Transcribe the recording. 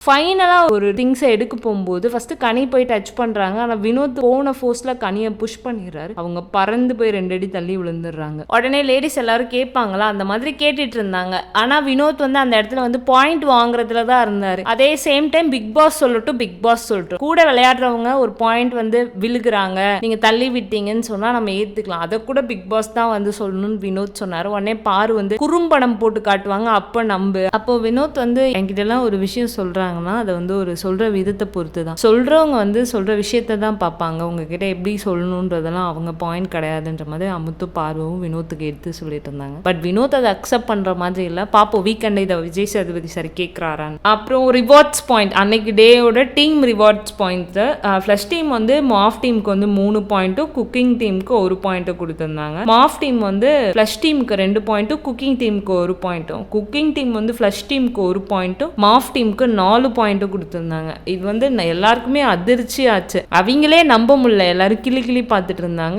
ஃபைனலாக ஒரு திங்ஸை எடுக்க போகும்போது ஃபர்ஸ்ட் கனி போய் டச் பண்ணுறாங்க. ஆனால் வினோத் போன ஃபோர்ஸில் கனியை புஷ் பண்ணிடுறாரு. அவங்க பறந்து போய் 2 அடி தள்ளி விழுந்துடுறாங்க. உடனே லேடிஸ் எல்லாரும் கேட்பாங்களா, அந்த மாதிரி கேட்டுட்டு இருந்தாங்க. ஆனால் வினோத் அந்த இடத்துல பாயிண்ட் வாங்குறதுல தான் இருந்தார். அதே சேம் டைம் பிக் பாஸ் சொல்லட்டும் கூட விளையாடுறவங்க ஒரு பாயிண்ட் விழுகிறாங்க, நீங்கள் தள்ளி விட்டீங்கன்னு சொன்னால் நம்ம ஏற்றுக்கலாம். அதை கூட பிக் பாஸ் தான் சொல்லணும்னு வினோத் சொன்னார். உடனே பாரு குறும்படம் போட்டு காட்டுவாங்க, அப்போ நம்பு. அப்போ வினோத் என்கிட்டலாம் ஒரு விஷயம் சொல்கிறாங்க. அதை ஒரு சொல்ற விதத்தை பொறுத்து தான். சொல்றவங்க சொல்ற விஷயத்தை தான் பார்ப்பாங்க. உங்ககிட்ட எப்படி சொல்லணுன்றதெல்லாம் அவங்க பாயிண்ட் கிடையாதுன்ற மாதிரி அமுத்து பார்வவும் வினோத்துக்கு எடுத்து சொல்லிட்டு இருந்தாங்க. பட் வினோத் அதை அக்செப்ட் பண்ற மாதிரி இல்லை. பாப்போம் வீக்கெண்ட் இதை விஜய் சேதுபதி சார் கேட்குறாரான்னு. அப்புறம் ரிவார்ட்ஸ் பாயிண்ட், அன்னைக்கு டேயோட team rewards point. Flush team மாஃப் டீமுக்கு 3 பாயிண்ட்டும் குக்கிங் டீமுக்கு 1 பாயிண்ட்டும் கொடுத்துருந்தாங்க. மாஃப் டீம் ஃப்ளஷ் டீமுக்கு 2 பாயிண்ட்டும் குக்கிங் டீமுக்கு 1 பாயிண்ட்டும். குக்கிங் டீம் ஃப்ளஷ் டீமுக்கு 1 பாயிண்ட்டும் மாஃப் டீமுக்கு 4 பாயிண்ட்டும் கொடுத்துருந்தாங்க. இது எல்லாருக்குமே அதிர்ச்சி ஆச்சு. அவங்களே நம்ப முடியல, எல்லாரும் கிளி பார்த்துட்டு இருந்தாங்க.